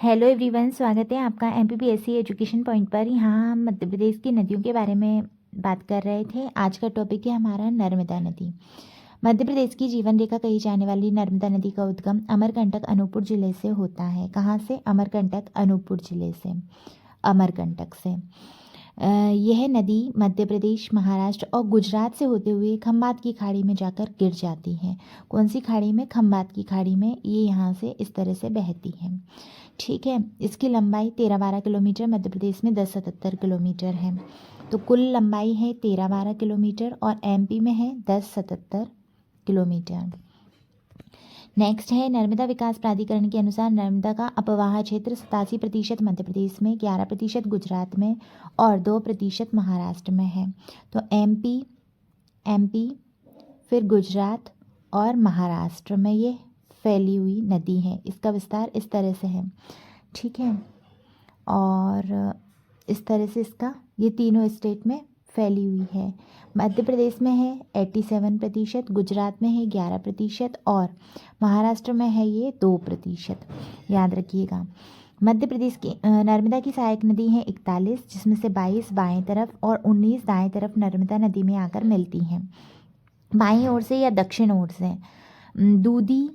Hello everyone, स्वागत है आपका एमपीपीएससी एजुकेशन पॉइंट पर। यहाँ हम मध्य प्रदेश की नदियों के बारे में बात कर रहे थे। आज का टॉपिक है हमारा नर्मदा नदी। मध्य प्रदेश की जीवन रेखा कही जाने वाली नर्मदा नदी का उद्गम अमरकंटक अनूपपुर जिले से होता है। कहाँ से? अमरकंटक अनूपपुर जिले से, अमरकंटक से। यह नदी मध्य प्रदेश, महाराष्ट्र और गुजरात से होते हुए खंबात की खाड़ी में जाकर गिर जाती है। कौन सी खाड़ी में? खंबात की खाड़ी में। ये यहाँ से इस तरह से बहती है। ठीक है। इसकी लंबाई 13-12 किलोमीटर, मध्य प्रदेश में 10-77 किलोमीटर है। तो कुल लंबाई है 13-12 किलोमीटर और एमपी में है 10-77 किलोमीटर। नेक्स्ट है नर्मदा विकास प्राधिकरण के अनुसार नर्मदा का अपवाह क्षेत्र 87% मध्य प्रदेश में, 11% गुजरात में और 2% महाराष्ट्र में है। तो एमपी फिर गुजरात और महाराष्ट्र में ये फैली हुई नदी है। इसका विस्तार इस तरह से है। ठीक है। और इस तरह से इसका ये तीनों स्टेट में फैली हुई है। मध्य प्रदेश में है 87%, गुजरात में है 11% और महाराष्ट्र में है ये 2%। याद रखिएगा। मध्य प्रदेश की नर्मदा की सहायक नदी है 41, जिसमें से 22 बाएं तरफ और 19 दाएं तरफ नर्मदा नदी में आकर मिलती हैं। बाईं ओर से या दक्षिण ओर से दूधी,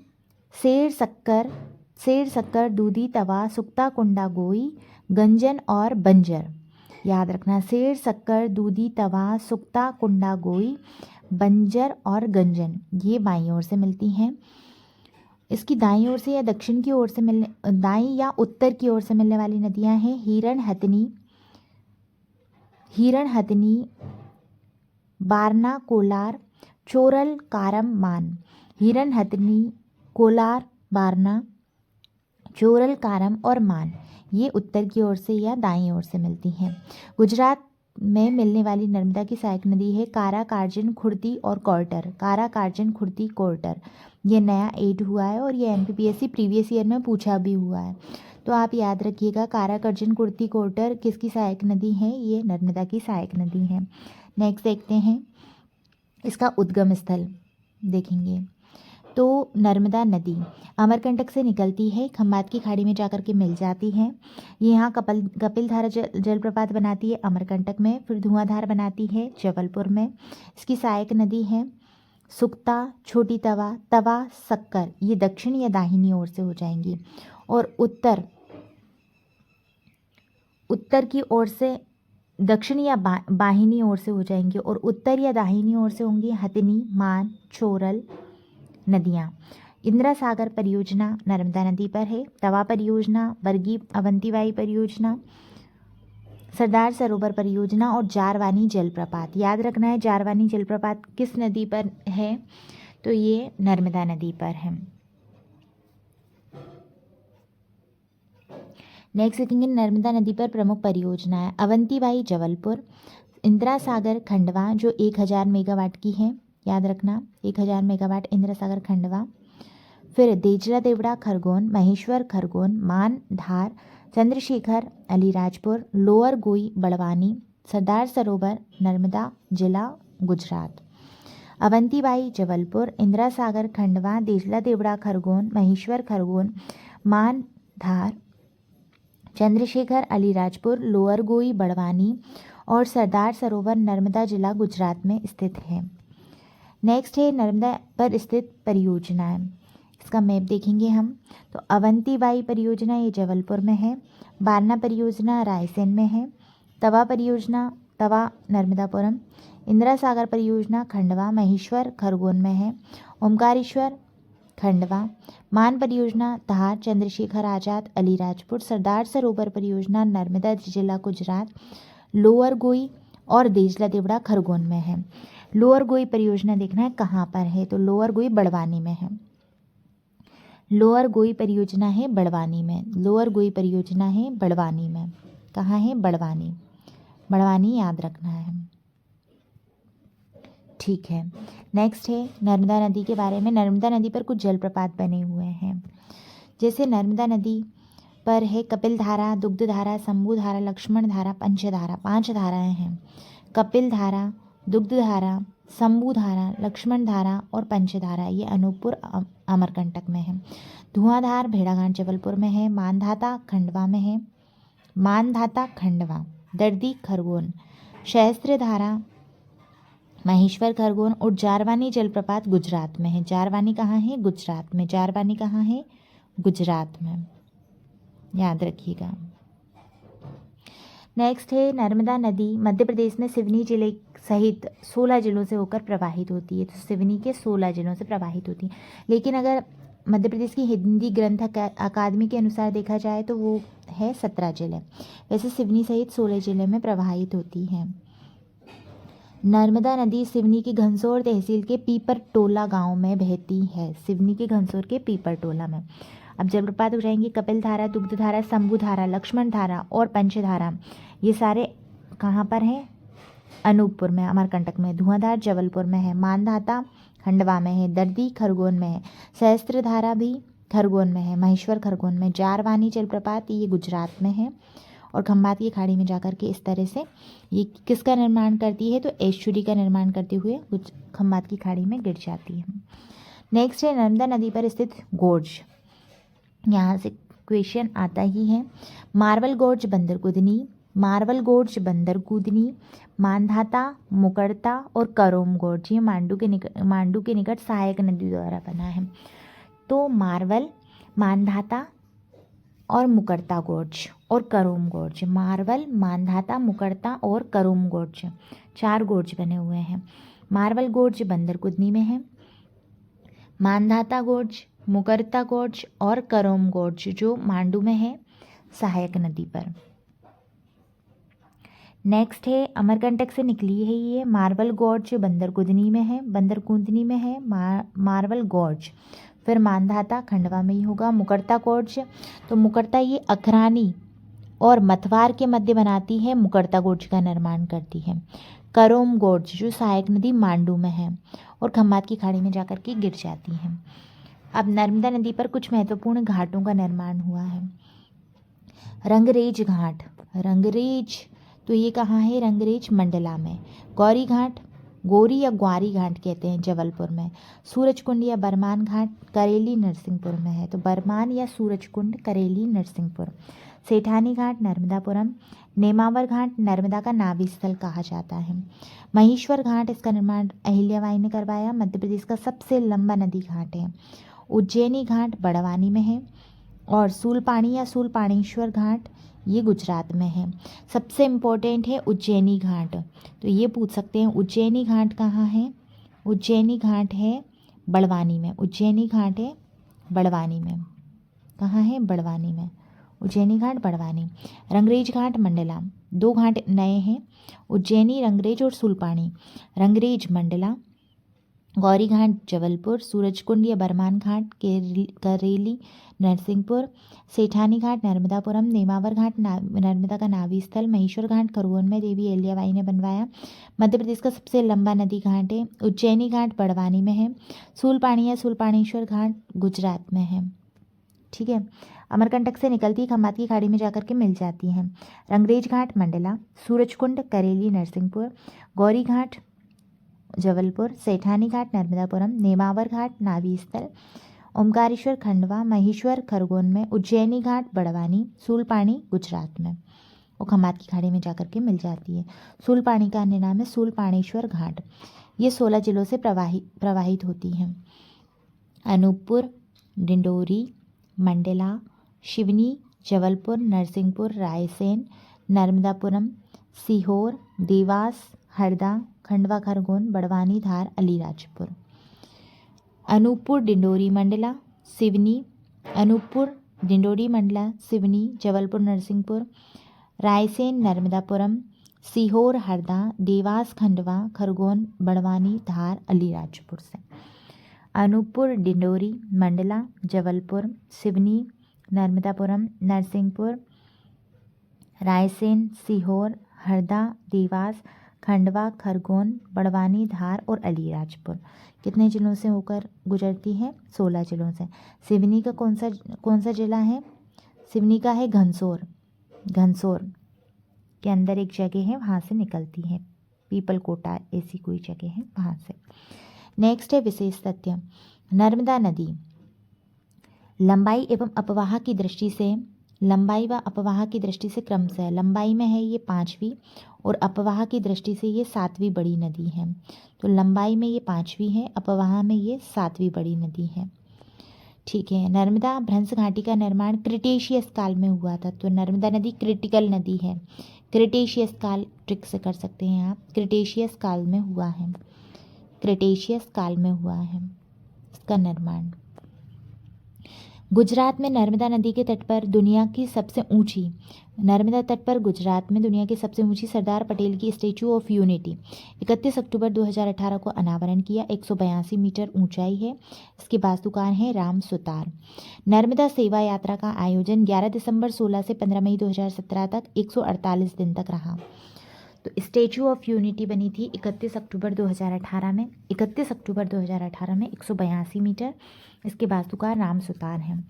सेर शक्कर, दूधी, तवा, सुक्ता, कुंडा, गोई, गंजन और बंजर। याद रखना, सेर शक्कर, दूधी, तवा, सुक्ता, कुंडा, गोई, बंजर और गंजन, ये बाईं ओर से मिलती हैं। इसकी दाईं ओर से या दक्षिण की ओर से दाईं या उत्तर की ओर से मिलने वाली नदियां हैं हिरण हथनी, बारना, कोलार, चोरल, कारम, मान। हिरण हथनी, कोलार, बारना, चोरल, कारम और मान, ये उत्तर की ओर से या दाईं ओर से मिलती हैं। गुजरात में मिलने वाली नर्मदा की सहायक नदी है कारा, कार्जन, खुर्दी और कोर्टर। कारा, कार्जन, खुर्दी, कोर्टर, ये नया ऐड हुआ है और ये एमपीपीएससी प्रीवियस ईयर में पूछा भी हुआ है। तो आप याद रखिएगा, कारा, कर्जन, कुर्दी, कोर्टर किसकी सहायक नदी है? ये नर्मदा की सहायक नदी है। नेक्स्ट देखते हैं इसका उद्गम स्थल देखेंगे। तो नर्मदा नदी अमरकंटक से निकलती है, खंबात की खाड़ी में जाकर के मिल जाती है। ये यहाँ कपिलधारा जलप्रपात बनाती है अमरकंटक में, फिर धुआंधार बनाती है जबलपुर में। इसकी सहायक नदी है सुक्ता, छोटी तवा, शक्कर, ये दक्षिण या दाहिनी ओर से हो जाएंगी। और उत्तर की ओर से दक्षिण या बाहिनी ओर से हो जाएंगी और उत्तर या दाहिनी ओर से होंगी हथनी, मान, चोरल नदियाँ। इंदिरा सागर परियोजना नर्मदा नदी पर है। तवा परियोजना, बरगी अवंतीबाई परियोजना, सरदार सरोवर परियोजना और जारवानी जलप्रपात। याद रखना है, जारवानी जलप्रपात किस नदी पर है? तो ये नर्मदा नदी पर है। नेक्स्ट देखेंगे नर्मदा नदी पर प्रमुख परियोजना है अवंतीबाई जबलपुर, इंदिरा सागर खंडवा जो 1000 मेगावाट की है। याद रखना, 1000 मेगावाट इंदिरा सागर खंडवा। फिर देजला देवड़ा खरगोन, महेश्वर खरगोन, मान धार, चंद्रशेखर अलीराजपुर, लोअर गोई बड़वानी, सरदार सरोवर नर्मदा जिला गुजरात। अवंतीबाई जबलपुर, इंदिरा सागर खंडवा, देजला देवड़ा खरगोन, महेश्वर खरगोन, मान धार, चंद्रशेखर अलीराजपुर, लोअर गोई बड़वानी और सरदार सरोवर नर्मदा जिला गुजरात में स्थित है। नेक्स्ट है नर्मदा पर स्थित परियोजनाएं। इसका मैप देखेंगे हम। तो अवंतीबाई परियोजना ये जबलपुर में है, बारना परियोजना रायसेन में है, तवा परियोजना तवा नर्मदापुरम, इंदिरा सागर परियोजना खंडवा, महेश्वर खरगोन में है, ओमकारेश्वर खंडवा, मान परियोजना धार, चंद्रशेखर आजाद अलीराजपुर, सरदार सरोवर परियोजना नर्मदा जिला गुजरात, लोअर गोई और देजला देवड़ा खरगोन में है। लोअर गोई परियोजना देखना है कहाँ पर है, तो लोअर गोई बड़वानी में है। लोअर गोई परियोजना है बड़वानी में, लोअर गोई परियोजना है बड़वानी में। कहाँ है? बड़वानी, बड़वानी याद रखना है। ठीक है। नेक्स्ट है नर्मदा नदी के बारे में। नर्मदा नदी पर कुछ जलप्रपात बने हुए हैं। जैसे नर्मदा नदी पर है कपिलधारा, दुग्धधारा, शंभुधारा, लक्ष्मण धारा, पंचधारा, 5 धाराएं हैं। कपिलधारा, दुग्धधारा, शंभू धारा, लक्ष्मण धारा और पंचधारा ये अनूपपुर अमरकंटक में है। धुआंधार भेड़ाघाट जबलपुर में है। मानधाता खंडवा में है। मानधाता खंडवा। दर्दी खरगोन। सहस्त्रधारा महेश्वर खरगोन और जारवानी जलप्रपात गुजरात में है। जारवानी कहाँ है? गुजरात में। जारवानी कहाँ है? गुजरात में, याद रखिएगा। नेक्स्ट है नर्मदा नदी मध्य प्रदेश में सिवनी जिले सहित 16 जिलों से होकर प्रवाहित होती है। तो सिवनी के 16 जिलों से प्रवाहित होती है, लेकिन अगर मध्य प्रदेश की हिंदी ग्रंथ अकादमी के अनुसार देखा जाए तो वो है 17 जिले। वैसे सिवनी सहित 16 जिले में प्रवाहित होती है। नर्मदा नदी सिवनी के घनसोर तहसील के पीपर टोला गांव में बहती है। सिवनी के घनसोर के पीपर टोला में। अब जलप्रपात हो जाएंगे कपिल धारा, दुग्ध धारा, शंभू धारा, लक्ष्मण धारा और पंचधारा। ये सारे कहाँ पर हैं? अनूपपुर में, अमरकंटक में। धुआंधार जबलपुर में है। मानधाता खंडवा में है। दर्दी खरगोन में है। सहस्त्रधारा भी खरगोन में है, महेश्वर खरगोन में। जारवानी जलप्रपात ये गुजरात में है और खंभात की खाड़ी में जाकर के इस तरह से ये किसका निर्माण करती है? तो एस्चुरी का निर्माण करते हुए खंभात की खाड़ी में गिर जाती है। नेक्स्ट है नर्मदा नदी पर स्थित गोर्ज। यहाँ से क्वेश्चन आता ही है। Marble gorge Bandarkudni, marble gorge Bandarkudni, Mandhata, मुकरता और करोम गोर्ज ये मांडू के निकट सहायक नदी द्वारा बना है। तो मार्बल, मानधाता और मुकरता गोर्ज और करोम गोर्ज। मार्बल, मानधाता, मुकरता और करोम गोर्ज 4 गोर्ज बने हुए हैं। मार्बल गोर्ज बंदरकुदनी में है। मानधाता गोर्ज, मुकरता गोर्ज और करोम गोर्ज जो मांडू में है सहायक नदी पर। नेक्स्ट है अमरकंटक से निकली है ये। मार्बल गोर्ज बंदरकुदनी में है, बंदरकुदनी में है मार्बल गोर्ज। फिर मानधाता खंडवा में ही होगा। मुकरता गोर्ज, तो मुकरता ये अखरानी और मथवार के मध्य बनाती है, मुकरता गोर्ज का निर्माण करती है। करोम गोर्ज जो सहायक नदी मांडू में है और खंभात की खाड़ी में जाकर के गिर जाती है। अब नर्मदा नदी पर कुछ महत्वपूर्ण घाटों का निर्माण हुआ है। रंगरेज घाट, रंगरेज तो ये कहाँ है? रंगरेज मंडला में। गौरी घाट, गौरी या ग्वारी घाट कहते हैं जबलपुर में। सूरजकुंड या बरमान घाट करेली नरसिंहपुर में है। तो बरमान या सूरजकुंड करेली नरसिंहपुर। सेठानी घाट नर्मदापुरम। नेमावर घाट नर्मदा का नाभि स्थल कहा जाता है। महेश्वर घाट इसका निर्माण अहिल्याबाई ने करवाया, मध्य प्रदेश का सबसे लंबा नदी घाट है। उज्जैनी घाट बड़वानी में है और सूलपाणी या सूलपाणेश्वर घाट ये गुजरात में है। सबसे इम्पोर्टेंट है उज्जैनी घाट, तो ये पूछ सकते हैं उज्जैनी घाट कहाँ है? उज्जैनी घाट है बड़वानी में। उज्जैनी घाट है बड़वानी में। कहाँ है? बड़वानी में। उज्जैनी घाट बड़वानी। रंगरेज घाट मंडला। 2 घाट नए हैं, उज्जैनी रंगरेज और सूलपाणी। रंगरेज मंडला। गौरी घाट जबलपुर। सूरजकुंड या बरमान घाट करेली नरसिंहपुर। सेठानी घाट नर्मदापुरम। नेमावर घाट नर्मदा का नाभि स्थल। महेश्वर घाट खरगोन में देवी अहिल्याबाई ने बनवाया, मध्य प्रदेश का सबसे लंबा नदी घाट है। उज्जैनी घाट बड़वानी में है। सूलपाणी या सूलपाणेश्वर घाट गुजरात में है। ठीक है। अमरकंटक से निकलती खंभात की खाड़ी में जाकर के मिल जाती हैं। रंगरेज घाट मंडला। सूरजकुंड करेली नरसिंहपुर। गौरी घाट जबलपुर। सेठानी घाट नर्मदापुरम। नेमावर घाट नाभि स्थल। ओमकारेश्वर खंडवा। महेश्वर खरगोन में। उज्जैनी घाट बड़वानी। सूलपाणी गुजरात में और खंभात की खाड़ी में जाकर के मिल जाती है। सूलपाणी का अन्य नाम है सूलपाणेश्वर घाट। ये 16 जिलों से प्रवाहित होती हैं। अनूपपुर, डिंडोरी, मंडला, सिवनी, जबलपुर, नरसिंहपुर, रायसेन, नर्मदापुरम, सीहोर, देवास, हरदा, खंडवा खरगोन, बड़वानी, धार, अलीराजपुर। अनूपपुर, डिंडोरी, मंडला, सिवनी। अनूपपुर, डिंडोरी, मंडला, सिवनी, जबलपुर, नरसिंहपुर, रायसेन, नर्मदापुरम, सीहोर, हरदा, देवास, खंडवा खरगोन, बड़वानी, धार, अलीराजपुर से। अनूपपुर, डिंडोरी, मंडला, जबलपुर, सिवनी, नर्मदापुरम, नरसिंहपुर, रायसेन, सीहोर, हरदा, देवास, खंडवा खरगोन, बड़वानी, धार और अलीराजपुर कितने जिलों से होकर गुजरती है? 16 जिलों से। सिवनी का कौन सा जिला है? सिवनी का है घनसोर। घनसोर के अंदर एक जगह है, वहाँ से निकलती है। पीपल कोटा ऐसी कोई जगह है वहाँ से। नेक्स्ट है विशेष तथ्य। नर्मदा नदी लंबाई एवं अपवाह की दृष्टि से, लंबाई व अपवाह की दृष्टि से क्रमशः लंबाई में है ये 5वीं और अपवाह की दृष्टि से ये 7वीं बड़ी नदी है। तो लंबाई में ये 5वीं है, अपवाह में ये 7वीं बड़ी नदी है। ठीक है। नर्मदा भ्रंश घाटी का निर्माण क्रिटेशियस काल में हुआ था। तो नर्मदा नदी क्रिटिकल नदी है। क्रिटेशियस काल ट्रिक से कर सकते हैं आप, क्रिटेशियस काल में हुआ है, क्रिटेशियस काल में हुआ है इसका निर्माण। गुजरात में नर्मदा नदी के तट पर दुनिया की सबसे ऊंची, नर्मदा तट पर गुजरात में दुनिया की सबसे ऊंची सरदार पटेल की स्टैचू ऑफ यूनिटी 31 अक्टूबर 2018 को अनावरण किया। 182 मीटर ऊंचाई है। इसके वास्तुकार हैं राम सुतार। नर्मदा सेवा यात्रा का आयोजन 11 दिसंबर 16 से 15 मई 2017 तक 148 दिन तक रहा। तो स्टैचू ऑफ यूनिटी बनी थी 31 अक्टूबर 2018 में, 31 अक्टूबर 2018 में 182 मीटर। इसके वास्तुकार राम सुतार हैं।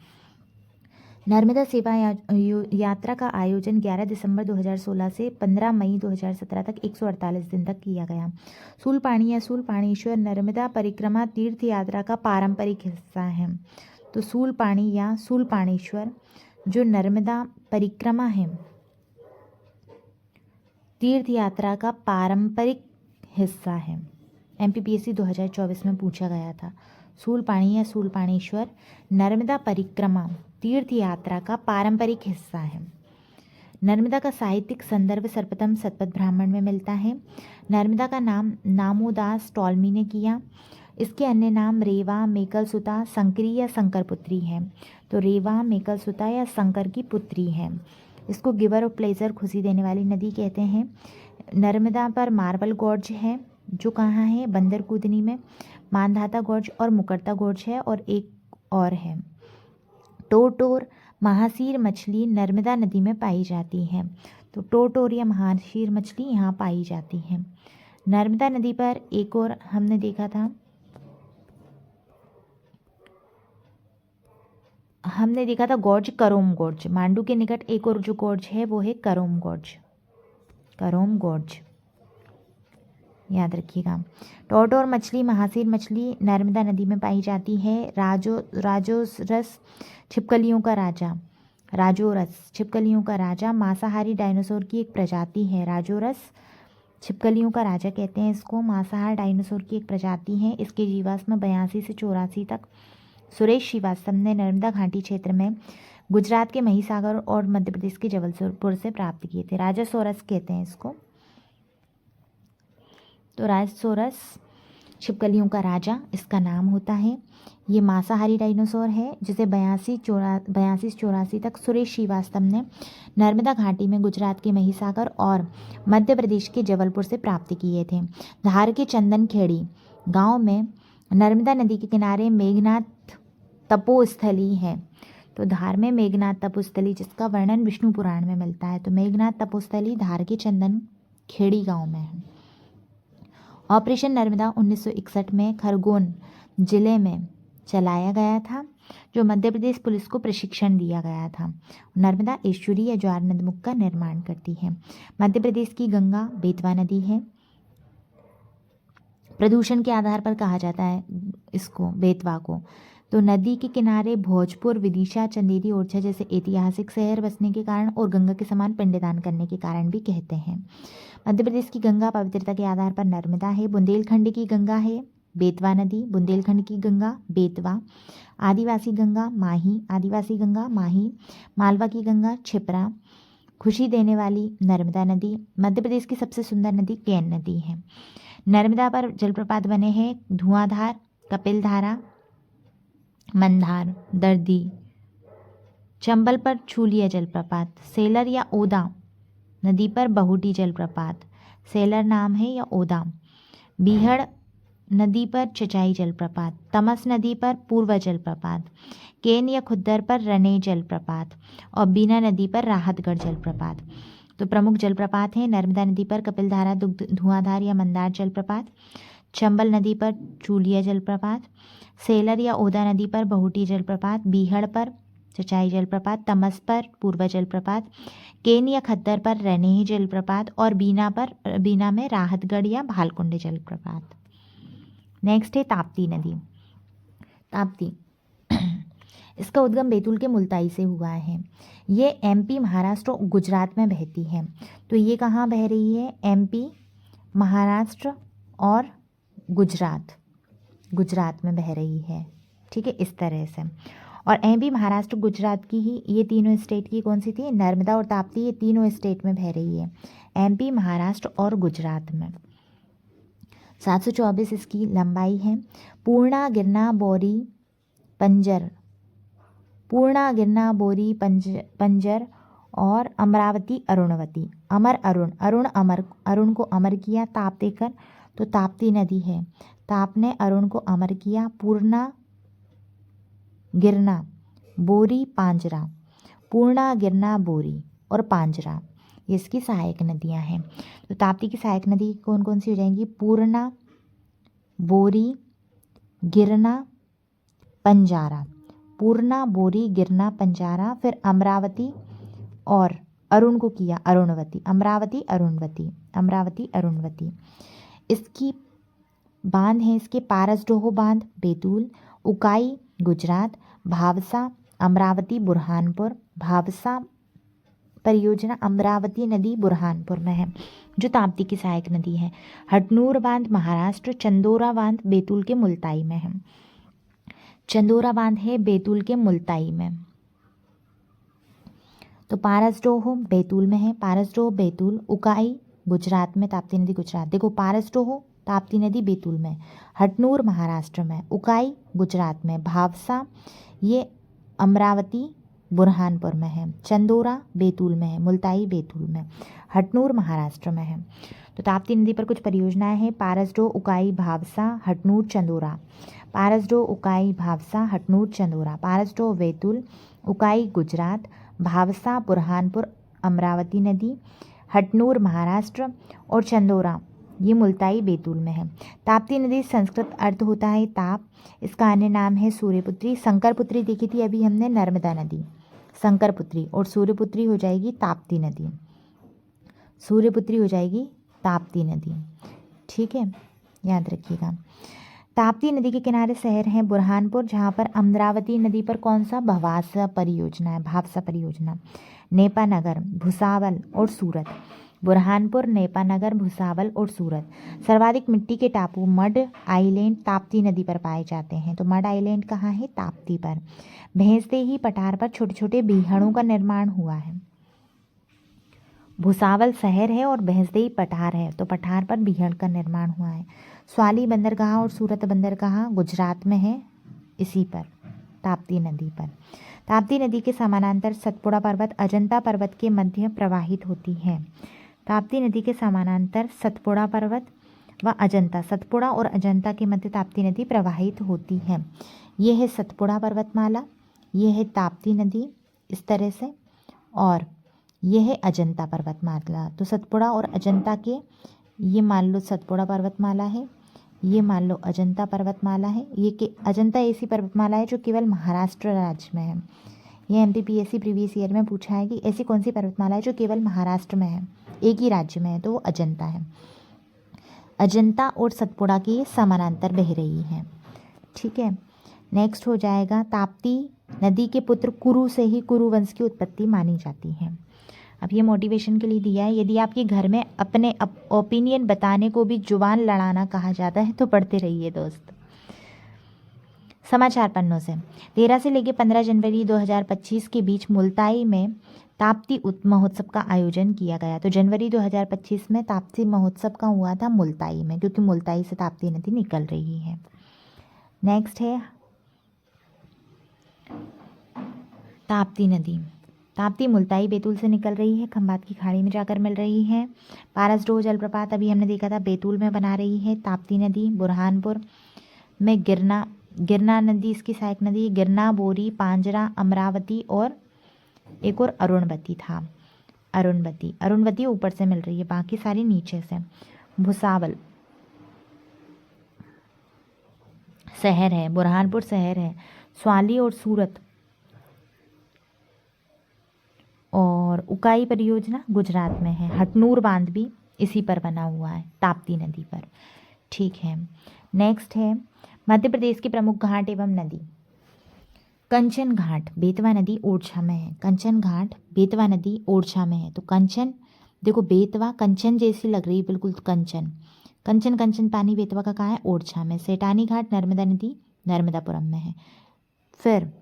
नर्मदा सेवा यात्रा का आयोजन 11 दिसंबर 2016 से 15 मई 2017 तक 148 दिन तक किया गया। शूलपाणी या शूलपाणेश्वर नर्मदा परिक्रमा तीर्थ यात्रा का पारंपरिक हिस्सा है। तो शूलपाणी या शूलपाणेश्वर जो नर्मदा परिक्रमा है, तीर्थ यात्रा का पारंपरिक हिस्सा है। MPPSC 2024 में पूछा गया था। शूलपाणी या शूलपाणेश्वर नर्मदा परिक्रमा तीर्थ यात्रा का पारंपरिक हिस्सा है। नर्मदा का साहित्यिक संदर्भ सर्वप्रथम शतपथ ब्राह्मण में मिलता है। नर्मदा का नाम नामोदास टॉलमी ने किया। इसके अन्य नाम रेवा, मेकलसुता, शंकरी या शंकर पुत्री है। तो रेवा, मेकलसुता या शंकर की पुत्री है। इसको गिवर ऑफ प्लेजर, खुशी देने वाली नदी कहते हैं। नर्मदा पर मार्बल गॉर्ज है जो कहाँ है, बंदर कूदनी में। मानधाता गॉर्ज और मुकरता गॉर्ज है और एक और है। टोटोर महाशीर मछली नर्मदा नदी में पाई जाती है। तो टोटोर या महाशीर मछली यहाँ पाई जाती है। नर्मदा नदी पर एक और हमने देखा था, गॉर्ज करोम गॉर्ज। मांडू के निकट एक और जो गॉर्ज है वो है करोम गॉर्ज, करोम गॉर्ज याद रखिएगा। टोटोर मछली, महाशीर मछली नर्मदा नदी में पाई जाती है। राजोरस छिपकलियों का राजा, राजोरस छिपकलियों का राजा मांसाहारी डायनासोर की एक प्रजाति है। राजोरस छिपकलियों का राजा कहते हैं इसको, मांसाहार डायनासोर की एक प्रजाति है। इसके जीवाश्म 82 से 84 तक सुरेश श्रीवास्तव ने नर्मदा घाटी क्षेत्र में गुजरात के महिसागर और मध्य प्रदेश के जबलपुर से प्राप्त किए थे। राजोसोरस कहते हैं इसको। तो राजोसोरस छिपकलियों का राजा इसका नाम होता है। ये मांसाहारी डायनासोर है जिसे 82-84 तक सुरेश श्रीवास्तव ने नर्मदा घाटी में गुजरात के महिसागर और मध्य प्रदेश के जबलपुर से प्राप्त किए थे। धार के चंदनखेड़ी गांव में नर्मदा नदी के किनारे मेघनाथ तपोस्थली है। तो धार में मेघनाथ तपोस्थली जिसका वर्णन विष्णु पुराण में मिलता है। तो मेघनाथ तपोस्थली धार के चंदनखेड़ी गांव में है। ऑपरेशन नर्मदा 1961 में खरगोन जिले में चलाया गया था जो मध्य प्रदेश पुलिस को प्रशिक्षण दिया गया था। नर्मदा एस्चुरी या ज्वार नदमुख का निर्माण करती है। मध्य प्रदेश की गंगा बेतवा नदी है। प्रदूषण के आधार पर कहा जाता है इसको, बेतवा को। तो नदी के किनारे भोजपुर, विदिशा, चंदेरी, ओरछा जैसे ऐतिहासिक शहर बसने के कारण और गंगा के समान पिंडदान करने के कारण भी कहते हैं। मध्य प्रदेश की गंगा पवित्रता के आधार पर नर्मदा है। बुंदेलखंड की गंगा है बेतवा नदी, बुंदेलखंड की गंगा बेतवा। आदिवासी गंगा माही, आदिवासी गंगा माही। मालवा की गंगा छिपरा। खुशी देने वाली नर्मदा नदी। मध्य प्रदेश की सबसे सुंदर नदी केन नदी है। नर्मदा पर जलप्रपात बने हैं धुआंधार, कपिलधारा, मंदार, दर्दी। चंबल पर छूलिया जलप्रपात। सेलर या ओदा नदी पर बहुटी जलप्रपात, सेलर नाम है या ओदा। बीहड़ नदी पर चचाई जलप्रपात। तमस नदी पर पूर्व जलप्रपात। केन या खुद्दर पर रने जलप्रपात और बीना नदी पर राहतगढ़ जलप्रपात। तो प्रमुख जलप्रपात हैं नर्मदा नदी पर कपिलधारा, धुआंधार या मंदार जलप्रपात। चंबल नदी पर चूलिया जलप्रपात। सेलर या ओदा नदी पर बहुटी जलप्रपात। बीहड़ पर चचाई जलप्रपात, तमस पर पूर्वा जलप्रपात, केन या खद्दर पर रनेही जलप्रपात और बीना में राहतगढ़ या भालकुंडे जलप्रपात। नेक्स्ट है ताप्ती नदी। ताप्ती इसका उद्गम बैतूल के मुल्ताई से हुआ है। ये एमपी, महाराष्ट्र और गुजरात में बहती है। तो ये कहाँ बह रही है? एमपी, महाराष्ट्र और गुजरात में बह रही है। ठीक है, इस तरह से। और एमपी, महाराष्ट्र, गुजरात की ही ये तीनों स्टेट की कौन सी थी? नर्मदा और ताप्ती, ये तीनों स्टेट में बह रही है, एमपी, महाराष्ट्र और गुजरात में। 724 इसकी लंबाई है। पूर्णा, गिरना, बोरी, पंजर और अमरावती, अरुणवती। अरुण को अमर किया ताप देकर, तो ताप्ती नदी है। ताप ने अरुण को अमर किया। पूर्णा, गिरना, बोरी, पांजरा। पूर्णा, गिरना, बोरी और पांजरा ये इसकी सहायक नदियां हैं। तो ताप्ती की सहायक नदी कौन कौन सी हो जाएंगी? पूर्णा, बोरी, गिरना, पंजारा। पूर्णा, बोरी, गिरना, पंजारा। फिर अमरावती और अरुण को किया अरुणवती। अमरावती, अरुणवती। इसकी बांध है इसके पारसडोह बांध बैतूल, उकाई गुजरात, भावसा अमरावती बुरहानपुर। भावसा परियोजना अमरावती नदी बुरहानपुर में है, जो ताप्ती की सहायक नदी है। हटनूर बांध महाराष्ट्र, चंदोरा बांध बैतूल के मुल्ताई में है। चंदोरा बांध है बैतूल के मुल्ताई में। तो पारसडोह बैतूल में है, पारसडोह बैतूल। उकाई गुजरात में, ताप्ती नदी गुजरात। देखो, पारसडोह ताप्ती नदी बैतूल में, हटनूर महाराष्ट्र में, उकाई गुजरात में, भावसा ये अमरावती बुरहानपुर में है, चंदोरा बैतूल में है, मुल्ताई बैतूल में, हटनूर महाराष्ट्र में है। तो ताप्ती नदी पर कुछ परियोजनाएं हैं। पारसडोह, उकाई, भावसा, हटनूर, चंदोरा। पारसडोह, उकाई, भावसा, हटनूर, चंदोरा। पारसडोह बैतूल, उकाई गुजरात, भावसा बुरहानपुर अमरावती नदी, हटनूर महाराष्ट्र और चंदोरा ये मुल्ताई बैतूल में है। ताप्ती नदी संस्कृत अर्थ होता है ताप, इसका अन्य नाम है सूर्यपुत्री। शंकरपुत्री देखी थी अभी हमने, नर्मदा नदी शंकरपुत्री, और सूर्यपुत्री हो जाएगी ताप्ती नदी। सूर्यपुत्री हो जाएगी ताप्ती नदी। ठीक है, याद रखिएगा। ताप्ती नदी के किनारे शहर हैं बुरहानपुर, जहाँ पर अमरावती नदी पर कौन सा? भावसा परियोजना। नेपानगर, भुसावल और सूरत। बुरहानपुर, नेपानगर, भुसावल और सूरत। सर्वाधिक मिट्टी के टापू मड आइलैंड ताप्ती नदी पर पाए जाते हैं। तो मड आइलैंड कहाँ है? ताप्ती पर। भैंसदेही पठार पर छोटे छोटे बीहड़ों का निर्माण हुआ है। भुसावल शहर है और भैंसदेही पठार है, तो पठार पर बीहड़ का निर्माण हुआ है। स्वाली बंदरगाह और सूरत बंदरगाह गुजरात में है, इसी पर ताप्ती नदी पर। ताप्ती नदी के समानांतर सतपुड़ा पर्वत अजंता पर्वत के मध्य प्रवाहित होती है। ताप्ती नदी के समानांतर सतपुड़ा पर्वत व अजंता, सतपुड़ा और अजंता के मध्य ताप्ती नदी प्रवाहित होती है। ये है सतपुड़ा पर्वतमाला, ये है ताप्ती नदी इस तरह से, और ये है अजंता पर्वतमाला। तो सतपुड़ा और अजंता के, ये मान लो सतपुड़ा पर्वतमाला है, ये मान लो अजंता पर्वतमाला है। ये अजंता ऐसी पर्वतमाला है जो केवल महाराष्ट्र राज्य में है। ये MPPSC प्रीवियस ईयर में पूछा है कि ऐसी कौन सी पर्वतमाला है जो केवल महाराष्ट्र में है, एक ही राज्य में है, तो वो अजंता है। अजंता और सतपुड़ा की समानांतर बह रही है। ठीक है, नेक्स्ट हो जाएगा ताप्ती नदी के पुत्र कुरु से ही कुरु वंश की उत्पत्ति मानी जाती है। अब ये मोटिवेशन के लिए दिया है। यदि आपके घर में अपने ओपिनियन बताने को भी जुबान लड़ाना कहा जाता है तो पढ़ते रहिए दोस्त। समाचार पन्नों से 13 से लेकर 15 जनवरी 2025 के बीच मुल्ताई में ताप्ती महोत्सव का आयोजन किया गया। तो जनवरी 2025 में ताप्ती महोत्सव का हुआ था मुल्ताई में, क्योंकि मुल्ताई से ताप्ती नदी निकल रही है। नेक्स्ट है ताप्ती नदी। ताप्ती मुल्ताई बैतूल से निकल रही है, खंभात की खाड़ी में जाकर मिल रही है। पारसडोह जलप्रपात अभी हमने देखा था बैतूल में बना रही है। ताप्ती नदी बुरहानपुर में, गिरना नदी इसकी सहायक नदी, गिरना, बोरी, पांजरा, अमरावती और एक और अरुणवती था। अरुणवती ऊपर से मिल रही है, बाकी सारी नीचे से। भुसावल शहर है, बुरहानपुर शहर है। स्वाली और सूरत उकाई परियोजना गुजरात में है। हटनूर बांध भी इसी पर बना हुआ है, ताप्ती नदी पर। ठीक है, नेक्स्ट है मध्य प्रदेश के प्रमुख घाट एवं नदी। कंचन घाट बेतवा नदी ओरछा में है। कंचन घाट बेतवा नदी ओरछा में है। तो कंचन, देखो बेतवा कंचन जैसी लग रही है बिल्कुल, तो कंचन कंचन कंचन पानी बेतवा का कहाँ है? ओरछा में। सेठानी घाट नर्मदा नदी नर्मदापुरम में है। फिर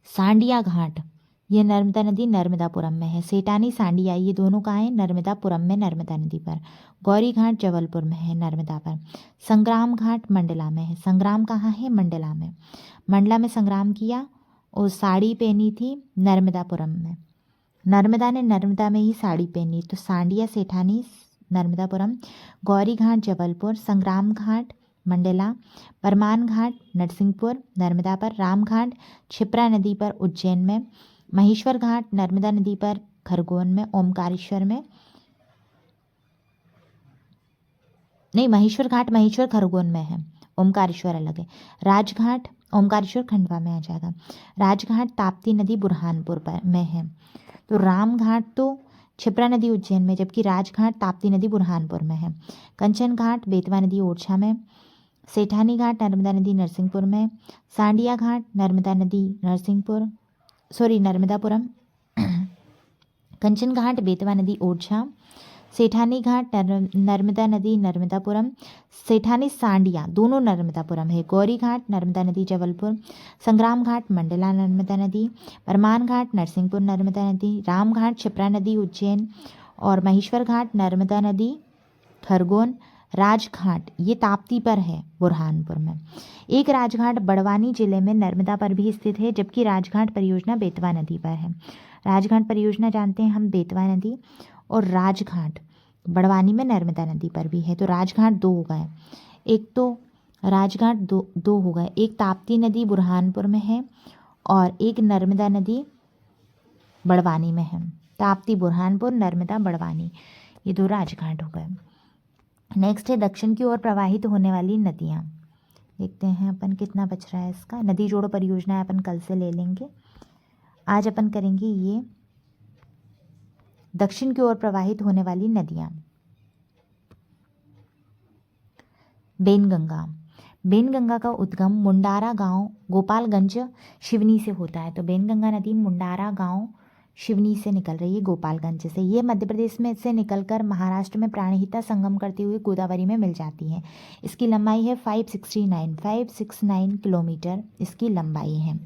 सांडिया घाट, ये नर्मदा नदी नर्मदापुरम में है। सेठानी सांडिया ये दोनों कहाँ हैं? नर्मदापुरम में, नर्मदा नदी पर। गौरी घाट जबलपुर में है, नर्मदा पर। संग्राम घाट मंडला में है। संग्राम कहाँ है? मंडला में। मंडला में संग्राम किया और साड़ी पहनी थी नर्मदापुरम में। नर्मदा ने नर्मदा में ही साड़ी पहनी, तो सांडिया सेठानी नर्मदापुरम, गौरी घाट जबलपुर, संग्राम घाट मंडला, परमान घाट नरसिंहपुर नर्मदा पर, राम घाट क्षिप्रा नदी पर उज्जैन में, महेश्वर घाट नर्मदा नदी पर खरगोन में, ओमकारेश्वर में नहीं, महेश्वर घाट महेश्वर खरगोन में है, ओमकारेश्वर अलग है। राजघाट ओमकारेश्वर खंडवा में आ जाएगा। राजघाट ताप्ती नदी बुरहानपुर पर में है। तो राम घाट तो क्षिप्रा नदी उज्जैन में, जबकि राजघाट ताप्ती नदी बुरहानपुर में है। कंचन घाट बेतवा नदी ओरछा में। सेठानी घाट नर्मदा नदी नरसिंहपुर में। सांडिया घाट नर्मदा नदी नर्मदापुरम। कंचन घाट बेतवा नदी ओरछा। सेठानी घाट नर्मदा नदी नर्मदापुरम। सेठानी सांडिया दोनों नर्मदापुरम है। गौरी घाट नर्मदा नदी जबलपुर। संग्राम घाट मंडला नर्मदा नदी। परमान घाट नरसिंहपुर नर्मदा नदी। राम घाट क्षिप्रा नदी उज्जैन और महेश्वर घाट नर्मदा नदी खरगोन। राजघाट ये ताप्ती पर है बुरहानपुर में। एक राजघाट बड़वानी जिले में नर्मदा पर भी स्थित है, जबकि राजघाट परियोजना बेतवा नदी पर है। राजघाट परियोजना जानते हैं हम बेतवा नदी, और राजघाट बड़वानी में नर्मदा नदी पर भी है। तो राजघाट दो हो गए, एक तो राजघाट दो हो गए, एक ताप्ती नदी बुरहानपुर में है और एक नर्मदा नदी बड़वानी में है। ताप्ती बुरहानपुर, नर्मदा बड़वानी, ये दो राजघाट हो गए। नेक्स्ट है दक्षिण की ओर प्रवाहित होने वाली नदियाँ। देखते हैं अपन कितना बच रहा है इसका। नदी जोड़ो परियोजना अपन कल से ले लेंगे, आज अपन करेंगे ये दक्षिण की ओर प्रवाहित होने वाली नदियाँ। बेनगंगा, बेनगंगा का उद्गम मुंडारा गांव गोपालगंज शिवनी से होता है। तो बेनगंगा नदी मुंडारा गांव शिवनी से निकल रही है, गोपालगंज से। ये मध्य प्रदेश में से निकलकर महाराष्ट्र में प्राणहिता संगम करते हुए गोदावरी में मिल जाती है। इसकी लंबाई है 569 किलोमीटर इसकी लंबाई है।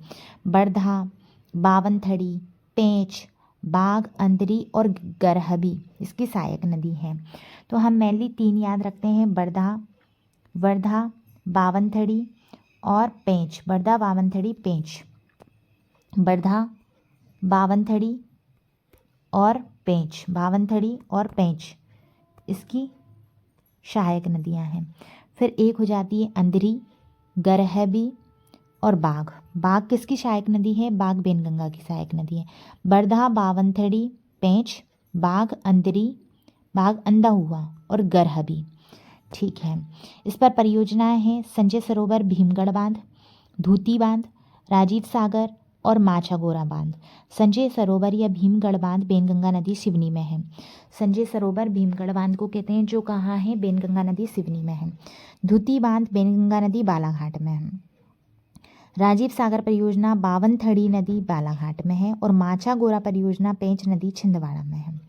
बड़धा, बावनथड़ी, पेंच, बाघ, अंदरी और गरहबी इसकी सहायक नदी है। तो हम मेनली 3 याद रखते हैं, वर्धा, बावनथड़ी और पेंच। वर्धा, बावनथड़ी, पेंच। वर्धा, बावनथड़ी और पेंच, बावनथड़ी और पेंच इसकी सहायक नदियां हैं। फिर एक हो जाती है अंदरी, गरहबी और बाघ। बाघ किसकी सहायक नदी है? बाघ बेनगंगा की सहायक नदी है। वर्धा, बावनथड़ी, पेंच, बाघ, अंदरी, बाघ अंधा हुआ और गरहबी। ठीक है, इस पर परियोजनाएं हैं संजय सरोवर भीमगढ़ बांध, धूती बांध, राजीव सागर और माछागोरा बांध। संजय सरोवर या भीमगढ़ बांध बेनगंगा नदी सिवनी में है। संजय सरोवर भीमगढ़ बांध को कहते हैं, जो कहाँ है? बेनगंगा नदी सिवनी में है। धूती बांध बेनगंगा नदी बालाघाट में है। राजीव सागर परियोजना बावनथड़ी नदी बालाघाट में है और माछागोरा परियोजना पेंच नदी छिंदवाड़ा में है।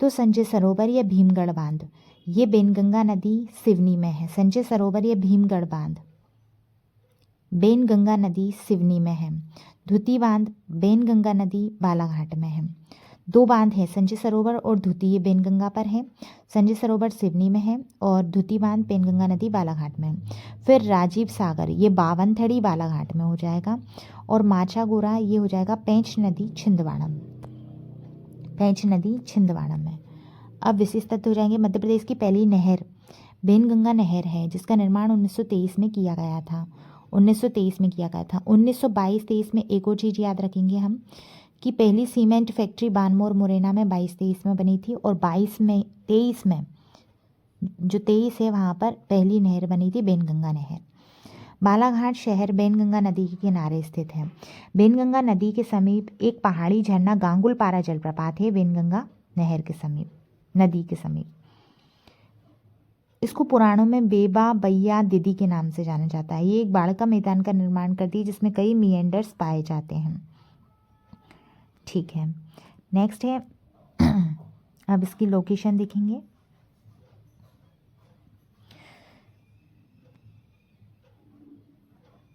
तो संजय सरोवर या भीमगढ़ बांध ये बेनगंगा नदी सिवनी में है। संजय सरोवर या भीमगढ़ बांध बेनगंगा नदी सिवनी में है। धूती बांध बेनगंगा नदी बालाघाट में है। 2 बांध है, संजय सरोवर और धूती, ये बेनगंगा पर है। संजय सरोवर सिवनी में है और धूती बांध बेनगंगा नदी बालाघाट में है। फिर राजीव सागर ये बावनथड़ी बालाघाट में हो जाएगा और माछागोरा ये हो जाएगा पेंच नदी छिंदवाड़ा में। पेंच नदी छिंदवाड़ा में। अब विशेष तथ्य हो जाएंगे। मध्य प्रदेश की पहली नहर बेनगंगा नहर है, जिसका निर्माण 1923 में किया गया था। 1922-23 में एक और चीज़ याद रखेंगे हम कि पहली सीमेंट फैक्ट्री बानमोर मुरैना में 22-23 में बनी थी और 23 में जो 23 है वहाँ पर पहली नहर बनी थी बेनगंगा नहर। बालाघाट शहर बेनगंगा नदी के किनारे स्थित है। बेनगंगा नदी के समीप एक पहाड़ी झरना गांगुलपारा जलप्रपात है, बेनगंगा नहर के समीप, नदी के समीप। इसको पुराणों में बेबा बैया दीदी के नाम से जाना जाता है। ये एक बाढ़ का मैदान का निर्माण करती है जिसमें कई मिएंडर्स पाए जाते हैं। ठीक है, नेक्स्ट है अब इसकी लोकेशन देखेंगे।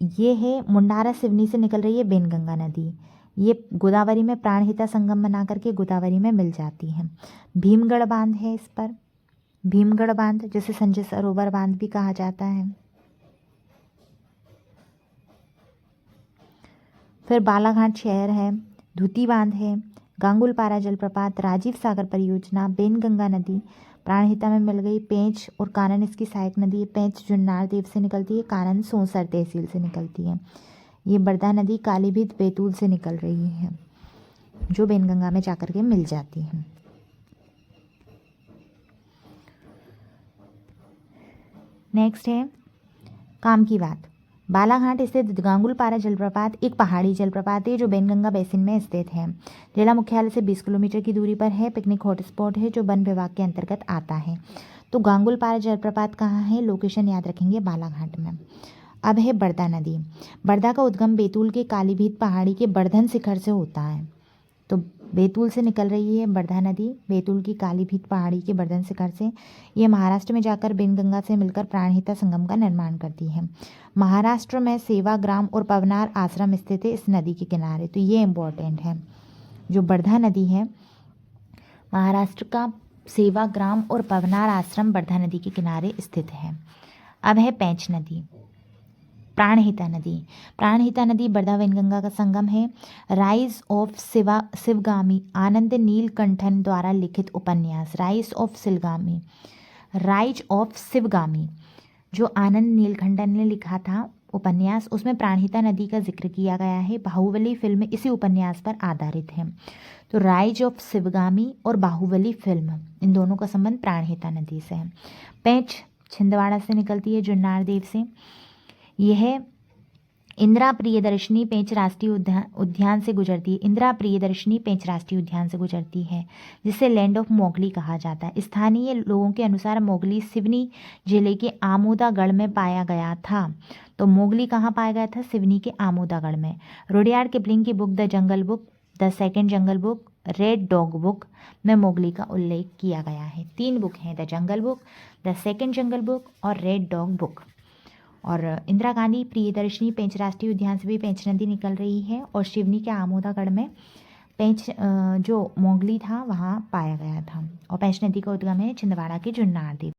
ये है मुंडारा सिवनी से निकल रही है बेनगंगा नदी। ये गोदावरी में प्राणहिता संगम बना करके गोदावरी में मिल जाती है। भीमगढ़ बांध है इस पर, भीमगढ़ बांध जिसे संजय सरोवर बांध भी कहा जाता है। फिर बालाघाट शहर है, धुती बांध है, गांगुलपारा जलप्रपात, राजीव सागर परियोजना, बेनगंगा नदी प्राणहिता में मिल गई, पेंच और कानन इसकी सहायक नदी है। पेंच जुन्नार देव से निकलती है, कानन सोंसर तहसील से निकलती है। ये बरदा नदी कालीभीत बैतूल से निकल रही है जो बेनगंगा में जाकर के मिल जाती है। नेक्स्ट है काम की बात। बालाघाट स्थित गांगुलपारा जलप्रपात एक पहाड़ी जलप्रपात है जो बेनगंगा बेसिन में स्थित है। जिला मुख्यालय से 20 किलोमीटर की दूरी पर है। पिकनिक हॉटस्पॉट है जो वन विभाग के अंतर्गत आता है। तो गांगुलपारा जलप्रपात कहाँ है, लोकेशन याद रखेंगे बालाघाट में। अब है बरदा नदी। बरदा का उद्गम बैतूल के कालीभीत पहाड़ी के बर्धन शिखर से होता है। तो बैतूल से निकल रही है बरदा नदी, बैतूल की कालीभीत पहाड़ी के बर्धन शिखर से। ये महाराष्ट्र में जाकर बेनगंगा से मिलकर प्राणहिता संगम का निर्माण करती है। महाराष्ट्र में सेवाग्राम और पवनार आश्रम स्थित है इस नदी के किनारे। तो ये इम्पोर्टेंट है। जो बरधा नदी है, महाराष्ट्र का सेवाग्राम और पवनार आश्रम बरधा नदी के किनारे स्थित है। अब है पेंच नदी, प्राणहिता नदी। प्राणहिता नदी बरदा वेनगंगा का संगम है। राइज ऑफ शिवगामी आनंद नीलकंठन द्वारा लिखित उपन्यास, राइज ऑफ शिवगामी जो आनंद नीलकंठन ने लिखा था उपन्यास, उसमें प्राणहिता नदी का जिक्र किया गया है। बाहुबली फिल्म इसी उपन्यास पर आधारित है। तो राइज ऑफ शिवगामी और बाहुबली फिल्म, इन दोनों का संबंध प्राणहिता नदी से है। पेंच छिंदवाड़ा से निकलती है, जुन्नार देव से। यह इंदिरा प्रियदर्शनी पेंच राष्ट्रीय उद्यान से गुजरती है। इंदिरा प्रियदर्शनी पेंच राष्ट्रीय उद्यान से गुजरती है जिसे लैंड ऑफ मोगली कहा जाता है। स्थानीय लोगों के अनुसार मोगली सिवनी जिले के आमोदागढ़ में पाया गया था। तो मोगली कहाँ पाया गया था, सिवनी के आमोदागढ़ में। रुडयार्ड किपलिंग की book the jungle book, the second jungle book, red dog book में मोगली का उल्लेख किया गया है। 3 बुक हैं, the jungle book, the second jungle book और रेड डॉग बुक। और इंदिरा गांधी प्रियदर्शनी पेंच राष्ट्रीय उद्यान से भी पेंच नदी निकल रही है। और सिवनी के आमोदागढ़ में पेंच जो मोगली था वहाँ पाया गया था। और पेंच नदी का उद्गम है छिंदवाड़ा के जुन्नार देव।